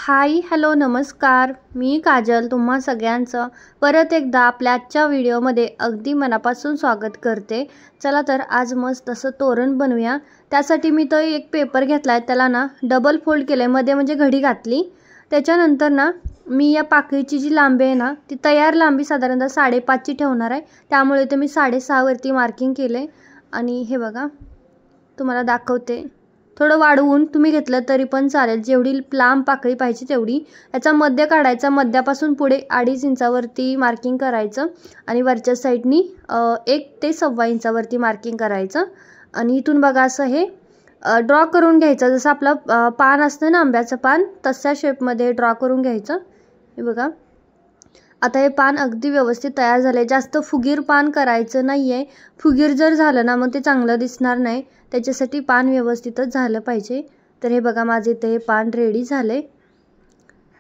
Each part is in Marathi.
हाय हॅलो नमस्कार. मी काजल तुम्हा सगळ्यांचं परत एकदा आपल्या आजच्या व्हिडिओमध्ये अगदी मनापासून स्वागत करते. चला तर आज मस्त असं तोरण बनवूया. त्यासाठी मी तो एक पेपर घेतला आहे, त्याला ना डबल फोल्ड केलं आहे, मध्ये म्हणजे घडी घातली. त्याच्यानंतर ना मी या पाकळीची जी लांबी आहे ना ती तयार लांबी साधारणतः 5.5ची ठेवणार आहे. त्यामुळे ते मी 6.5 वरती मार्किंग केले. आणि हे बघा तुम्हाला दाखवते. थोडं वाढवून तुम्ही घेतलं तरी पण चालेल, जेवढी लांब पाकळी पाहिजे तेवढी. याचा मध्य काढायचा, मध्यापासून पुढे 2.5 इंचावरती मार्किंग करायचं आणि वरच्या साईडनी 1 ते 1.25 इंचावरती मार्किंग करायचं. आणि इथून बघा असं हे ड्रॉ करून घ्यायचं, जसं आपलं पान असतं ना आंब्याचं पान, तशा शेपमध्ये ड्रॉ करून घ्यायचं. हे बघा आता हे पान अगदी व्यवस्थित तयार झाले. जास्त फुगीर पान करायचं नाही आहे. फुगीर जर झालं ना मग ते चांगलं दिसणार नाही. त्याच्यासाठी पान व्यवस्थितच झालं पाहिजे. तर हे बघा माझे ते पान रेडी झाले.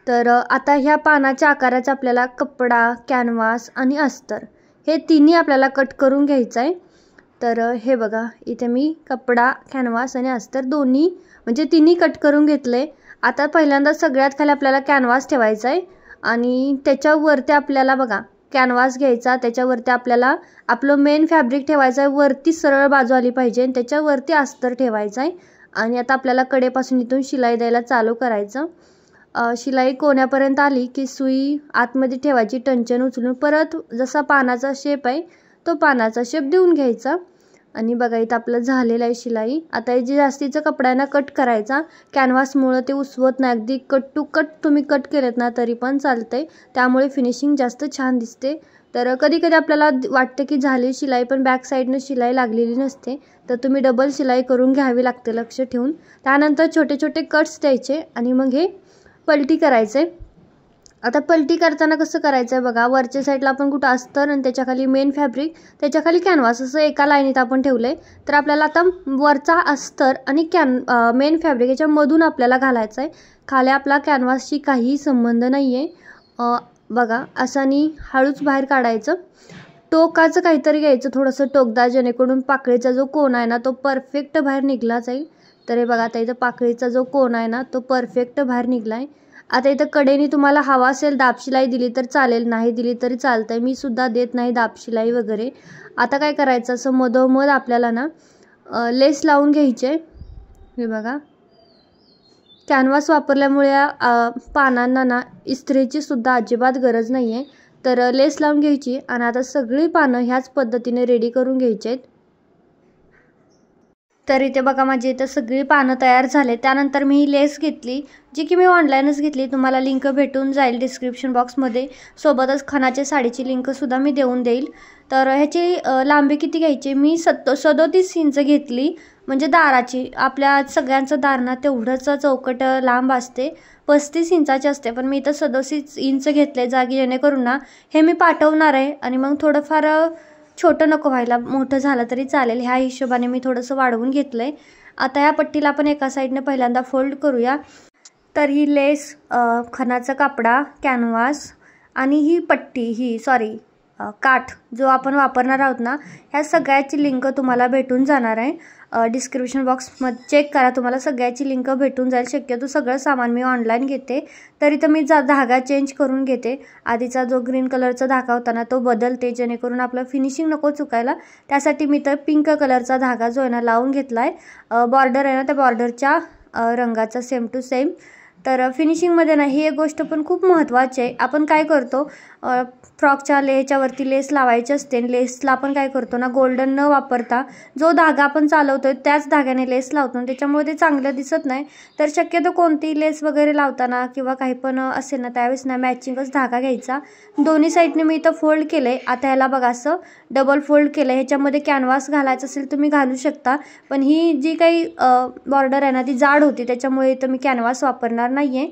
तर आता ह्या पानाच्या आकाराचा आपल्याला कपडा, कॅनव्हास आणि अस्तर हे तिन्ही आपल्याला कट करून घ्यायचं आहे. तर हे बघा इथे मी कपडा, कॅनव्हास आणि अस्तर दोन्ही म्हणजे तिन्ही कट करून घेतले. आता पहिल्यांदा सगळ्यात खाली आपल्याला कॅनव्हास ठेवायचा आहे आणि त्याच्यावरती आपल्याला बघा कॅनव्हास घ्यायचा, त्याच्यावरती आपल्याला आपलं मेन फॅब्रिक ठेवायचं आहे. वरती सरळ बाजू आली पाहिजे आणि त्याच्यावरती अस्तर ठेवायचं आहे. आणि आता आपल्याला कडेपासून इथून शिलाई द्यायला चालू करायचं. शिलाई कोण्यापर्यंत आली की सुई आतमध्ये ठेवायची, टंचन उचलून परत जसा पानाचा शेप आहे तो पानाचा शेप देऊन घ्यायचा. आणि बघा इथं आपलं झालेलं आहे शिलाई. आता हे जे जास्तीचं कपडा आहे ना कट करायचा, कॅनव्हासमुळं ते उसवत नाही. अगदी कट टू कट तुम्ही कट केलेत ना तरी पण चालतंय, त्यामुळे फिनिशिंग जास्त छान दिसते. तर कधी कधी आपल्याला वाटतं की झाली शिलाई, पण बॅक साईडनं शिलाई लागलेली नसते, तर तुम्ही डबल शिलाई करून घ्यावी लागते लक्ष ठेवून. त्यानंतर छोटे छोटे कट्स द्यायचे आणि मग हे पलटी करायचे. आता पलटी करताना कसं करायचं आहे बघा, वरच्या साईडला आपण कुठं अस्तर आणि त्याच्याखाली मेन फॅब्रिक, त्याच्याखाली कॅनव्हास असं एका लाईनीत आपण ठेवलं आहे. तर आपल्याला आता वरचा अस्तर आणि मेन फॅब्रिक याच्यामधून आपल्याला घालायचं आहे. खाली आपला कॅनव्हासशी काहीही संबंध नाही आहे. बघा असानी हळूच बाहेर काढायचं. टोकाचं काहीतरी घ्यायचं थोडंसं टोकदार, जेणेकरून पाकळीचा जो कोन आहे ना तो परफेक्ट बाहेर निघला जाईल. तर हे बघा आता इथं पाकळीचा जो कोन आहे ना तो परफेक्ट बाहेर निघला आहे. आता इथं कडेने तुम्हाला हवा असेल दाबशिलाई दिली तर चालेल, नाही दिली तरी चालतंय. मी सुद्धा देत नाही दाबशिलाई वगैरे. आता काय करायचं, असं मधोमध आपल्याला ना लेस लावून घ्यायचे. हे बघा कॅनव्हास वापरल्यामुळे पानांना ना इस्त्रीची सुद्धा अजिबात गरज नाही आहे. तर लेस लावून घ्यायची आणि आता सगळी पानं ह्याच पद्धतीने रेडी करून घ्यायची आहेत. तर इथे बघा माझी इथं सगळी पानं तयार झाले. त्यानंतर मी ही लेस घेतली, जी की मी ऑनलाईनच घेतली. तुम्हाला लिंक भेटून जाईल डिस्क्रिप्शन बॉक्समध्ये. सोबतच खणाच्या साडीची लिंकसुद्धा मी देऊन देईल. तर ह्याची लांबी किती घ्यायची, मी 37 इंच घेतली. म्हणजे दाराची आपल्या सगळ्यांचं दार ना तेवढंच चौकट लांब असते, 35 इंचाची असते, पण मी इथं 37 इंच घेतले जागी, जेणेकरून ना हे मी पाठवणार आहे. आणि मग थोडंफार छोटं नको व्हायला, मोठं झालं तरी चालेल, ह्या हिशोबाने मी थोडंसं वाढवून घेतलं आहे. आता ह्या पट्टीला आपण एका साईडनं पहिल्यांदा फोल्ड करूया. तर ही लेस, खणाचा कापडा, कॅनव्हास आणि ही पट्टी, काठ जो आपण वापरणार आहोत ना, ह्या सगळ्याची लिंक तुम्हाला भेटून जाणार आहे. डिस्क्रिप्शन बॉक्समध्ये चेक करा, तुम्हाला सगळ्याची लिंक भेटून जाईल. शक्यतो सगळं सामान मी ऑनलाईन घेते. तरी तर मी धागा चेंज करून घेते. आधीचा जो ग्रीन कलरचा धागा होता ना तो बदलते, जेणेकरून आपलं फिनिशिंग नको चुकायला. त्यासाठी मी तर पिंक कलरचा धागा जो आहे ना लावून घेतला आहे. बॉर्डर आहे ना त्या बॉर्डरच्या रंगाचा सेम टू सेम. तर फिनिशिंगमध्ये ना ही एक गोष्ट पण खूप महत्त्वाची आहे. आपण काय करतो, फ्रॉकच्या ह्याच्यावरती लेस लावायची असते, लेसला आपण काय करतो ना गोल्डन न वापरता जो धागा आपण चालवतो त्याच धाग्याने लेस लावतो, त्याच्यामुळे ते चांगलं दिसत नाही. तर शक्यतो कोणती लेस वगैरे लावताना किंवा काही पण असेल ना त्यावेळेस ना मॅचिंगच धागा घ्यायचा. दोन्ही साईडने मी इथं फोल्ड केलं आहे. आता ह्याला बघा असं डबल फोल्ड केलं आहे. ह्याच्यामध्ये कॅनव्हास घालायचं असेल तुम्ही घालू शकता, पण ही जी काही बॉर्डर आहे ना ती जाड होती, त्याच्यामुळे इथं मी कॅनव्हास वापरणार नाही आहे.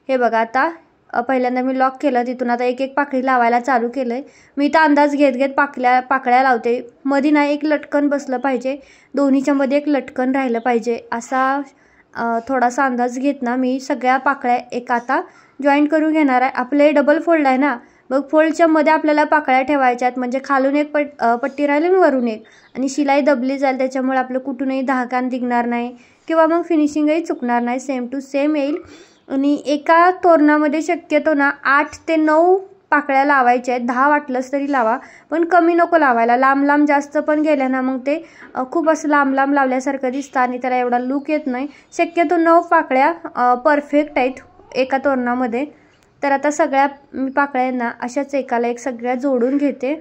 हे बघा आता पहिल्यांदा मी लॉक केलं, तिथून आता एक एक पाकळी लावायला चालू केलं आहे. मी इथं अंदाज घेत घेत पाकळ्या लावते. मध्ये ना एक लटकन बसलं पाहिजे, दोन्हीच्या मध्ये एक लटकन राहिलं पाहिजे, असा थोडासा अंदाज घेत ना मी सगळ्या पाकळ्या एक आता जॉईंट करून घेणार आहे. आपले डबल फोल्ड आहे ना, मग फोल्डच्या मध्ये आपल्याला पाकळ्या ठेवायच्या आहेत, म्हणजे खालून एक पट्टी राहिली आणि वरून एक, आणि शिलाई दबली जाईल, त्याच्यामुळे आपलं कुठूनही धागा निघणार नाही किंवा मग फिनिशिंगही चुकणार नाही, सेम टू सेम येईल. आणि एका तोरणामध्ये शक्यतो ना 8 ते 9 पाकळ्या लावायच्या आहेत. 10 वाटलंच तरी लावा, पण कमी नको लावायला. लांब लांब जास्त पण गेल्या ना मग ते खूप असं लांब लांब लावल्यासारखं दिसतं आणि त्याला एवढा लूक येत नाही. शक्यतो 9 पाकळ्या परफेक्ट आहेत एका तोरणामध्ये. तर आता सगळ्या मी पाकळ्यांना अशाच एकाला एक सगळ्या जोडून घेते.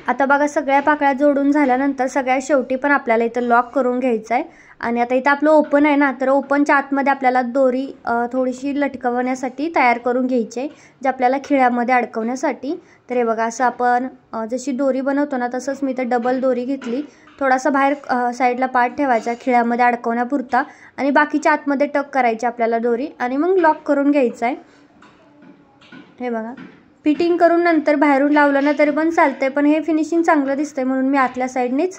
आता बघा सगळ्या पाकळ्या जोडून झाल्यानंतर सगळ्या शेवटी पण आपल्याला इथं लॉक करून घ्यायचं आहे. आणि आता इथं आपलं ओपन आहे ना, तर ओपनच्या आतमध्ये आपल्याला दोरी थोडीशी लटकवण्यासाठी तयार करून घ्यायची आहे, जे आपल्याला खिळ्यामध्ये अडकवण्यासाठी. तर हे बघा असं आपण जशी दोरी बनवतो ना तसंच मी इथं डबल दोरी घेतली. थोडासा बाहेर साईडला पार्ट ठेवायचा खिळ्यामध्ये अडकवण्यापुरता आणि बाकीच्या आतमध्ये टक करायची आपल्याला दोरी आणि मग लॉक करून घ्यायचं आहे. हे बघा फिटिंग करून नंतर बाहेरून लावलं ना तरी पण चालतंय, पण हे फिनिशिंग चांगलं दिसतंय म्हणून मी आतल्या साईडनेच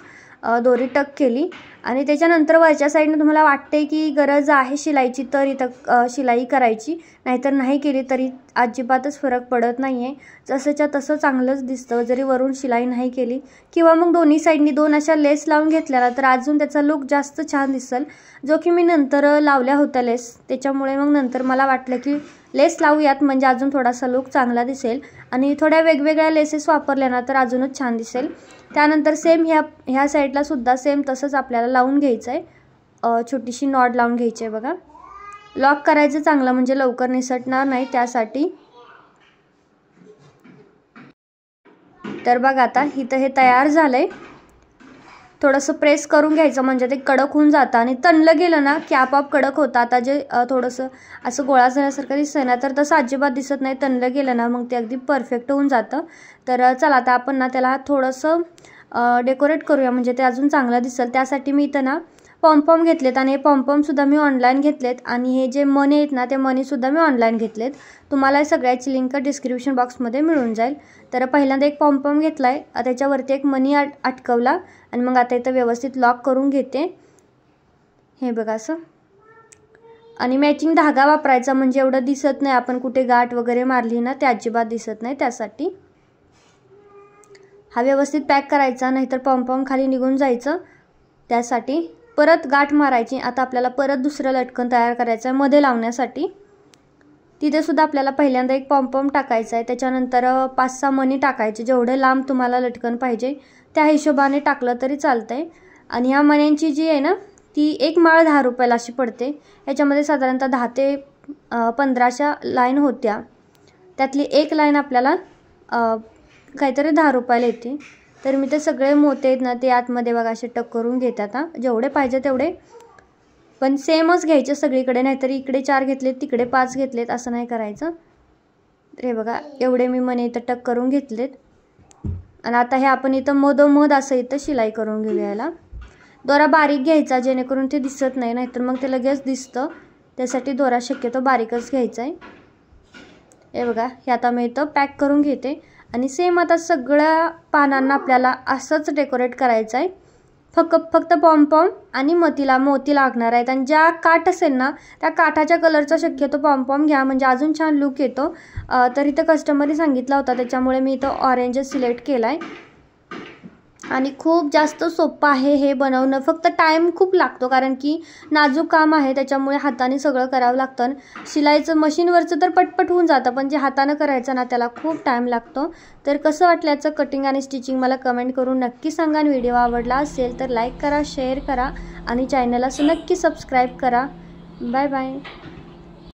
दोरी टक केली. आणि त्याच्यानंतर वरच्या साईडने तुम्हाला वाटते की गरज आहे शिलाईची तर इथं शिलाई करायची, नाहीतर नाही केली तरी अजिबातच फरक पडत नाही आहे. जसंच्या तसं चांगलंच दिसतं जरी वरून शिलाई नाही केली. किंवा मग दोन्ही साईडनी 2 अशा लेस लावून घेतल्या तर अजून त्याचा लुक जास्त छान दिसेल, जो की मी नंतर लावल्या होत्या लेस. त्याच्यामुळे मग नंतर मला वाटलं की लेस लावूयात म्हणजे अजून थोडासा लुक चांगला दिसेल आणि थोड्या वेगवेगळ्या लेसेस वापरल्या ना तर अजूनच छान दिसेल. त्यानंतर सेम ह्या साईडला सुद्धा सेम तसंच आपल्याला लावून घ्यायचं आहे. छोटीशी नॉट लावून घ्यायची आहे बघा. लॉक करायचं चांगलं म्हणजे लवकर निसटणार नाही त्यासाठी. तर बघा आता इथं हे तयार झालंय. थोडंसं प्रेस करून घ्यायचं म्हणजे ते कडक होऊन जातं आणि तणलं गेलं ना की आपोआप कडक होतं. आता जे थोडंसं असं गोळा झाल्यासारखं दिसतं ना तर तसं अजिबात दिसत नाही. तणलं गेलं ना मग ते अगदी परफेक्ट होऊन जातं. तर चला आता आपण ना त्याला थोडंसं डेकोरेट करूया म्हणजे ते अजून चांगलं दिसेल. त्यासाठी मी इथं ना पॉम्पॉम घेतलेत आणि हे पॉम्पॉमसुद्धा मी ऑनलाईन घेतलेत आणि हे जे मणी आहेत ना ते मनीसुद्धा मी ऑनलाईन घेतलेत. तुम्हाला सगळ्याची लिंक डिस्क्रिप्शन बॉक्समध्ये मिळून जाईल. तर पहिल्यांदा एक पॉम्पॉम घेतला आहे, त्याच्यावरती एक मनी अटकवला आणि मग आता इथं व्यवस्थित लॉक करून घेते. हे बघा असं. आणि मॅचिंग धागा वापरायचा म्हणजे एवढं दिसत नाही आपण कुठे गाठ वगैरे मारली ना ते अजिबात दिसत नाही. त्यासाठी हा व्यवस्थित पॅक करायचा नाहीतर पॉम्पॉम खाली निघून जायचं. त्यासाठी परत गाठ मारायची. आता आपल्याला परत दुसरं लटकन तयार करायचं आहे मध्ये लावण्यासाठी. तिथे सुद्धा आपल्याला पहिल्यांदा एक पॉम्पॉम टाकायचा आहे, त्याच्यानंतर 5-6 मणी टाकायचे. जेवढे लांब तुम्हाला लटकन पाहिजे त्या हिशोबाने टाकलं तरी चालतंय. आणि ह्या मण्यांची जी आहे ना ती एक माळ 10 रुपयाला अशी पडते. ह्याच्यामध्ये साधारणतः 10 ते 15 लाईन होत्या. त्यातली एक लाईन आपल्याला काहीतरी 10 रुपयाला येते. तर मी ते सगळे मोते आहेत ना ते आतमध्ये बघा असे टक करून घेतात. जेवढे पाहिजे तेवढे, पण सेमच घ्यायचे सगळीकडे, नाहीतर इकडे 4 घेतलेत तिकडे 5 घेतलेत असं नाही करायचं. तर हे बघा एवढे मी मने इथं टक करून घेतलेत. आणि आता हे आपण इथं मधोमध असं इथं शिलाई करून घेऊया. याला दोरा बारीक घ्यायचा जेणेकरून ते दिसत नाही, नाहीतर मग ते लगेच दिसतं. त्यासाठी दोरा शक्यतो बारीकच घ्यायचा आहे. हे बघा हे आता मी इथं पॅक करून घेते. आणि सेम आता सगळ्या पानांना आपल्याला असंच डेकोरेट करायचं आहे. फक्त पॉम्पॉम आणि मोती लागणार आहेत. आणि ज्या काठ असेल ना त्या काठाच्या कलरचा शक्यतो पॉम्पॉम घ्या म्हणजे अजून छान लुक येतो. तर इथं कस्टमरने सांगितला होता त्याच्यामुळे मी इथं ऑरेंजच सिलेक्ट केला आहे. आणि खूप जास्त सोपं आहे हे बनवणं. फक्त टाईम खूप लागतो कारण की नाजूक काम आहे त्याच्यामुळे हाताने सगळं करावं लागतं. शिलाईचं मशीनवरचं तर पटपट होऊन जातं, पण जे हातानं करायचं ना त्याला खूप टाईम लागतो. तर कसं वाटलं याचं कटिंग आणि स्टिचिंग मला कमेंट करून नक्की सांगा. आणि व्हिडिओ आवडला असेल तर लाईक करा, शेअर करा आणि चॅनलला नक्की सबस्क्राईब करा. Bye bye.